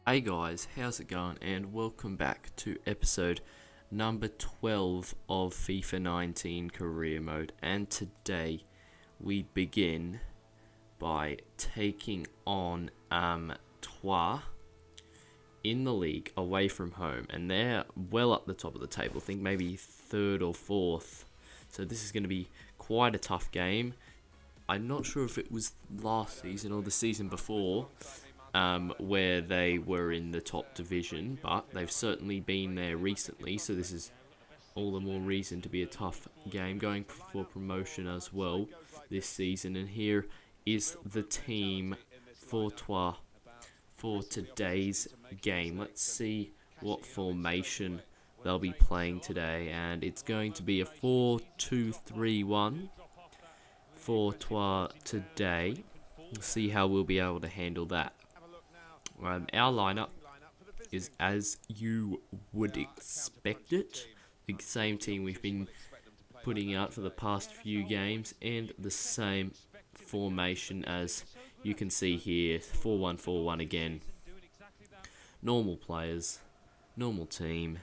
Hey guys, how's it going? And welcome back to episode number 12 of FIFA 19 Career Mode. And today we begin by taking on Troyes in the league away from home. And they're well up the top of the table, I think maybe third or fourth. So this is going to be quite a tough game. I'm not sure if it was last season or the season before where they were in the top division, but they've certainly been there recently, so this is all the more reason to be a tough game, going for promotion as well this season. And here is the team for Troyes for today's game. Let's see what formation they'll be playing today, and it's going to be a 4-2-3-1 for Troyes today. We'll see how we'll be able to handle that. Our lineup is as you would expect it. The same team we've been putting out for the past few games, and the same formation as you can see here, 4-1-4-1 again. Normal players, normal team.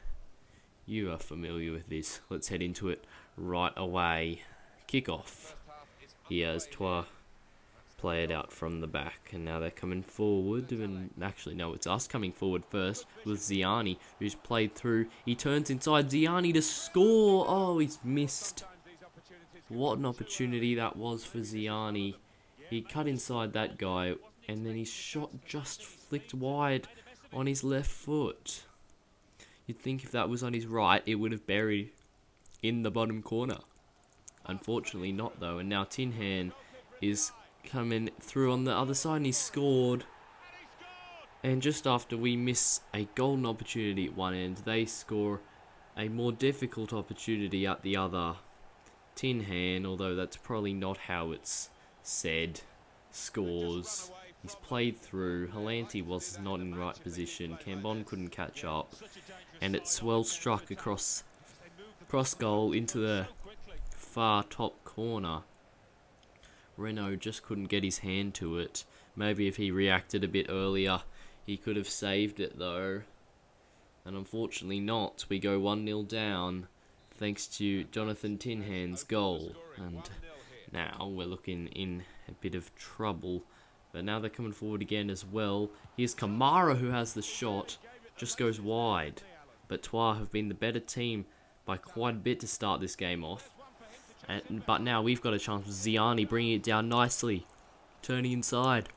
You are familiar with this. Let's head into it right away. Kickoff. Here as Troyes play it out from the back, and now they're coming forward, and actually no, it's us coming forward first with Ziani, who's played through. He turns inside, Ziani to score. Oh, he's missed. What an opportunity that was for Ziani. He cut inside that guy, and then his shot just flicked wide on his left foot. You'd think if that was on his right, it would have buried in the bottom corner. Unfortunately not though, and now Tinhan is coming through on the other side, and he scored. And just after we miss a golden opportunity at one end, they score a more difficult opportunity at the other. Tinhan, although that's probably not how it's said, scores. He's played through. Halanti was not in the right position. Cambon couldn't catch up, and it's well struck across goal into the far top corner. Renault just couldn't get his hand to it. Maybe if he reacted a bit earlier, he could have saved it though. And unfortunately not. We go 1-0 down thanks to Jonathan Tinhan's goal. And now we're looking in a bit of trouble. But now they're coming forward again as well. Here's Kamara, who has the shot. Just goes wide. But Troyes have been the better team by quite a bit to start this game off. But now we've got a chance with Ziani bringing it down nicely. Turning inside.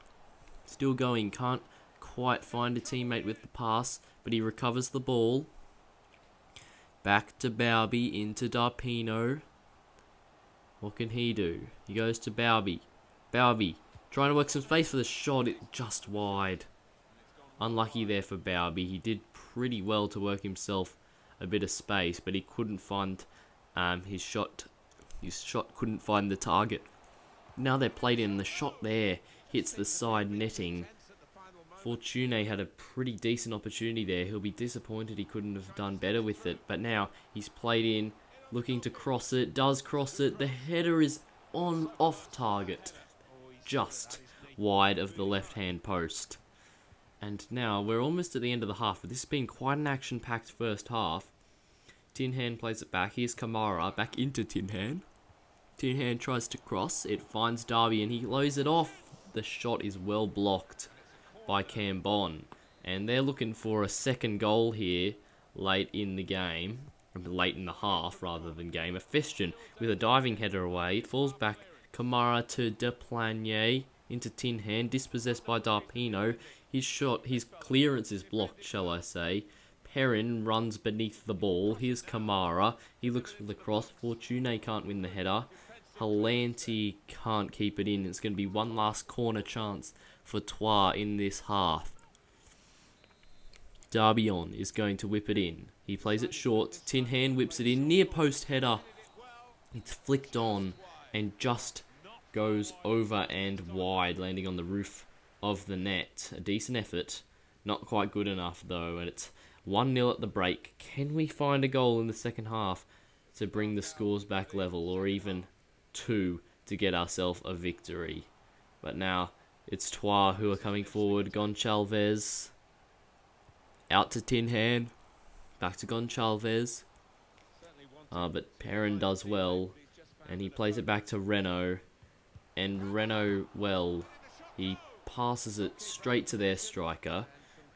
Still going. Can't quite find a teammate with the pass, but he recovers the ball. Back to Bauby, into Darpino. What can he do? He goes to Bauby. Bauby trying to work some space for the shot. It just wide. Unlucky there for Bauby. He did pretty well to work himself a bit of space, but he couldn't find his shot. His shot couldn't find the target. Now they're played in. The shot there hits the side netting. Fortune had a pretty decent opportunity there. He'll be disappointed he couldn't have done better with it. But now he's played in, looking to cross it. Does cross it. The header is off target. Just wide of the left-hand post. And now we're almost at the end of the half. But this has been quite an action-packed first half. Tinhan plays it back. Here's Kamara back into Tinhan. Tinhan tries to cross. It finds Darby and he lows it off. The shot is well blocked by Cambon. And they're looking for a second goal here late in the game. Late in the half rather than game. A Festian with a diving header away. It falls back. Kamara to Deplanier into Tinhan. Dispossessed by Darpino. His clearance is blocked, shall I say. Perrin runs beneath the ball. Here's Kamara. He looks for the cross. Fortune can't win the header. Halanti can't keep it in. It's going to be one last corner chance for Troyes in this half. Darbion is going to whip it in. He plays it short. Tinhan whips it in. Near post header. It's flicked on and just goes over and wide, landing on the roof of the net. A decent effort. Not quite good enough though, and it's 1-0 at the break. Can we find a goal in the second half to bring the scores back level, or even 2 to get ourselves a victory? But now it's Troyes who are coming forward. Goncalves Out to Tin Hand. Back to Goncalves. But Perrin does well. And he plays it back to Renault. And Renault, well, he passes it straight to their striker,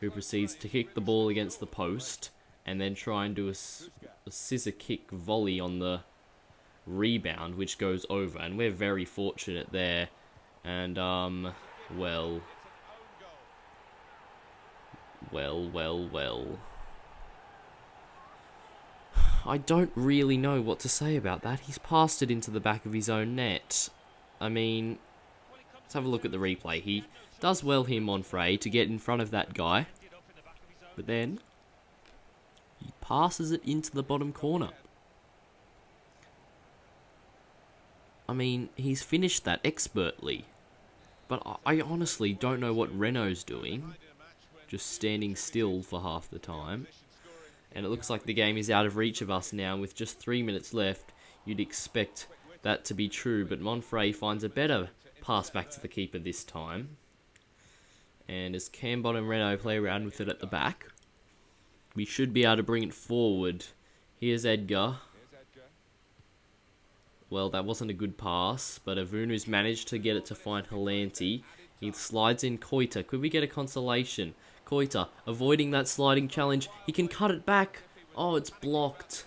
who proceeds to kick the ball against the post. And then try and do a scissor kick volley on the rebound, which goes over. And we're very fortunate there. And, well. I don't really know what to say about that. He's passed it into the back of his own net. I mean, let's have a look at the replay. He does well here, Monfrey, to get in front of that guy. But then, he passes it into the bottom corner. I mean, he's finished that expertly. But I honestly don't know what Renault's doing. Just standing still for half the time. And it looks like the game is out of reach of us now. With just 3 minutes left, you'd expect that to be true. But Monfrey finds a better pass back to the keeper this time. And as Cambon and Renault play around with it at the back, we should be able to bring it forward. Here's Edgar. Well, that wasn't a good pass, but Avunu's managed to get it to find Helanti. He slides in Koita. Could we get a consolation? Koita avoiding that sliding challenge. He can cut it back. Oh, it's blocked.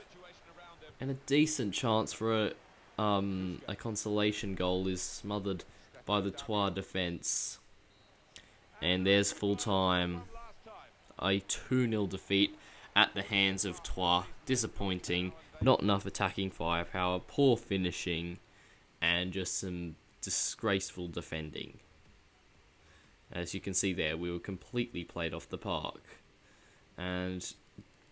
And a decent chance for a consolation goal is smothered by the Troyes defence. And there's full time. A 2-0 defeat at the hands of Troyes. Disappointing. Not enough attacking firepower. Poor finishing. And just some disgraceful defending. As you can see there, we were completely played off the park. And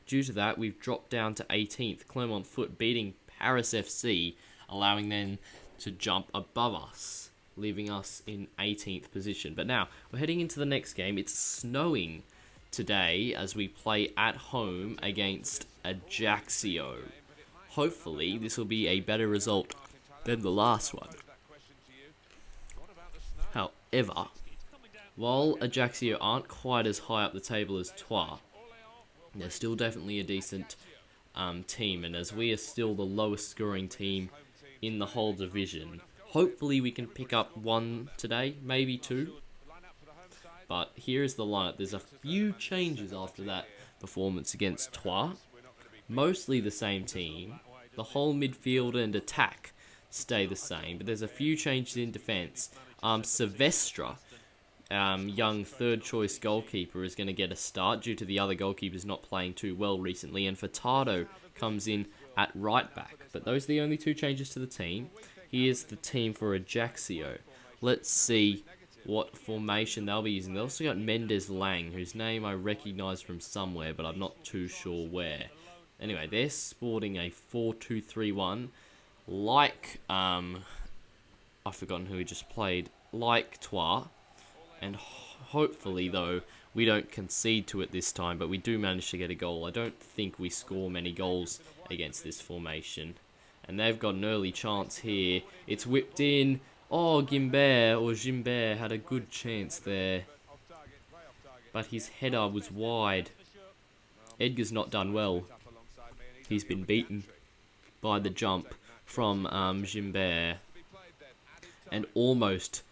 due to that, we've dropped down to 18th. Clermont Foot beating Paris FC, allowing them to jump above us, leaving us in 18th position. But now, we're heading into the next game. It's snowing today as we play at home against Ajaccio. Hopefully, this will be a better result than the last one. However, while Ajaccio aren't quite as high up the table as Troyes, they're still definitely a decent team, and as we are still the lowest scoring team in the whole division, hopefully we can pick up one today, maybe two. But here is the lineup. There's a few changes after that performance against Troyes. Mostly the same team. The whole midfield and attack stay the same, but there's a few changes in defence. Silvestre, young third choice goalkeeper, is going to get a start due to the other goalkeepers not playing too well recently, and Furtado comes in at right back. But those are the only two changes to the team. Here's the team for Ajaccio. Let's see what formation they'll be using. They've also got Mendes Lang, whose name I recognise from somewhere, but I'm not too sure where. Anyway, they're sporting a 4-2-3-1, like, I've forgotten who we just played, like Troyes. And hopefully, though, we don't concede to it this time, but we do manage to get a goal. I don't think we score many goals against this formation. And they've got an early chance here. It's whipped in. Oh, Gimbert had a good chance there. But his header was wide. Edgar's not done well. He's been beaten by the jump from Gimbert. And it almost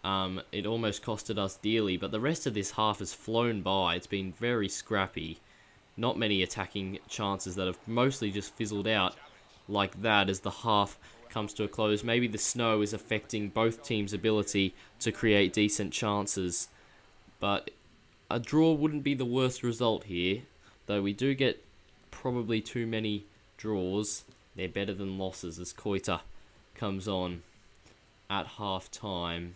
costed us dearly, but the rest of this half has flown by. It's been very scrappy. Not many attacking chances that have mostly just fizzled out like that as the half comes to a close. Maybe the snow is affecting both teams' ability to create decent chances, but a draw wouldn't be the worst result here, though we do get probably too many draws. They're better than losses as Koita comes on at half time.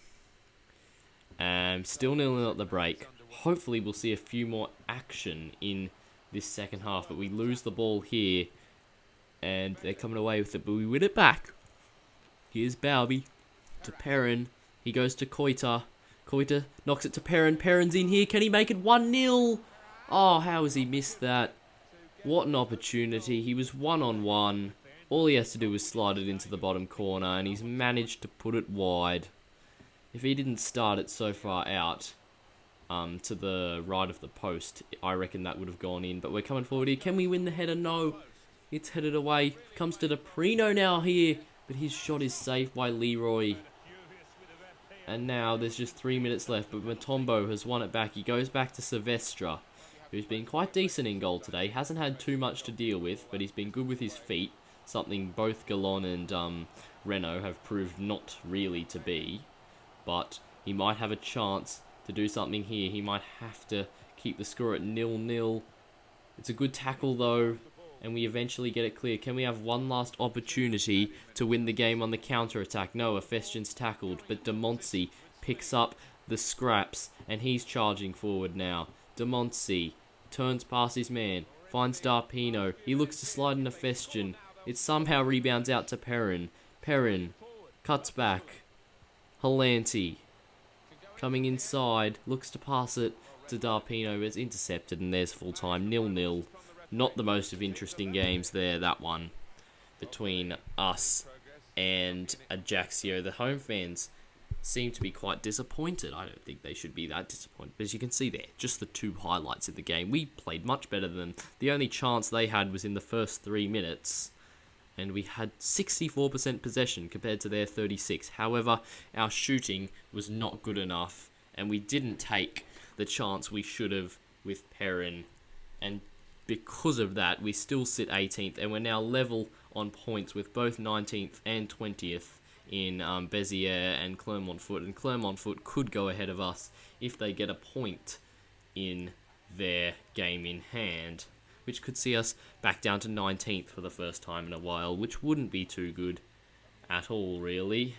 Still 0-0 at the break. Hopefully we'll see a few more action in this second half, but we lose the ball here and they're coming away with it, but we win it back. Here's Balby to Perrin. He goes to Koita. Koita knocks it to Perrin. Perrin's in here. Can he make it 1-0? Oh, how has he missed that? What an opportunity. He was one-on-one. All he has to do is slide it into the bottom corner, and he's managed to put it wide. If he didn't start it so far out, to the right of the post. I reckon that would have gone in, but we're coming forward here. Can we win the header? No. It's headed away. Comes to Prino now here, but his shot is saved by Leroy. And now there's just 3 minutes left, but Matombo has won it back. He goes back to Silvestre, who's been quite decent in goal today. Hasn't had too much to deal with, but he's been good with his feet, something both Galon and Renault have proved not really to be. But he might have a chance to do something here. He might have to keep the score at 0-0. It's a good tackle though, and we eventually get it clear. Can we have one last opportunity to win the game on the counter-attack? No, Efestian's tackled, but Demonci picks up the scraps, and he's charging forward now. Demonci turns past his man, finds Darpino. He looks to slide in Efestian. It somehow rebounds out to Perrin. Perrin cuts back. Halanti coming inside, looks to pass it to Darpino, but it's intercepted, and there's full time, 0-0. Not the most of interesting games there, that one, between us and Ajaccio. The home fans seem to be quite disappointed. I don't think they should be that disappointed. But as you can see there, just the two highlights of the game. We played much better than them. The only chance they had was in the first 3 minutes, and we had 64% possession compared to their 36%. However, our shooting was not good enough, and we didn't take the chance we should have with Perrin, and because of that, we still sit 18th, and we're now level on points with both 19th and 20th in Béziers and Clermont-Foot, and Clermont-Foot could go ahead of us if they get a point in their game in hand, which could see us back down to 19th for the first time in a while, which wouldn't be too good at all, really.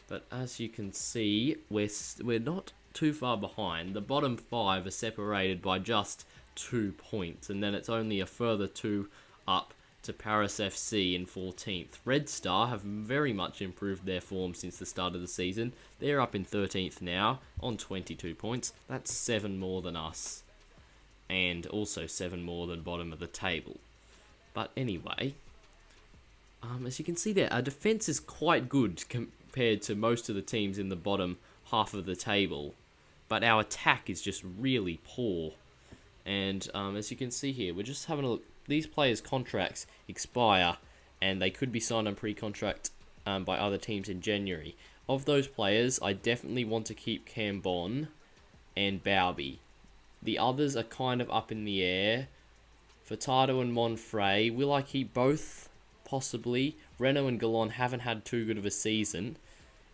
But as you can see, we're not too far behind. The bottom 5 are separated by just 2 points, and then it's only a further 2 up to Paris FC in 14th. Red Star have very much improved their form since the start of the season. They're up in 13th now on 22 points. That's 7 more than us, and also 7 more than bottom of the table. But anyway, as you can see there, our defense is quite good compared to most of the teams in the bottom half of the table, but our attack is just really poor. And as you can see here, we're just having a look. These players' contracts expire, and they could be signed on pre-contract by other teams in January. Of those players, I definitely want to keep Cambon and Bowby. The others are kind of up in the air. Furtado and Monfrey, will I keep both? Possibly. Renault and Galon haven't had too good of a season.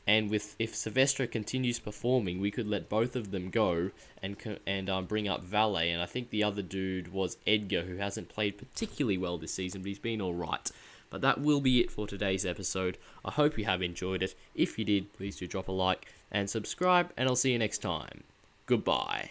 And if Silvestre continues performing, we could let both of them go and bring up Valet. And I think the other dude was Edgar, who hasn't played particularly well this season, but he's been alright. But that will be it for today's episode. I hope you have enjoyed it. If you did, please do drop a like and subscribe, and I'll see you next time. Goodbye.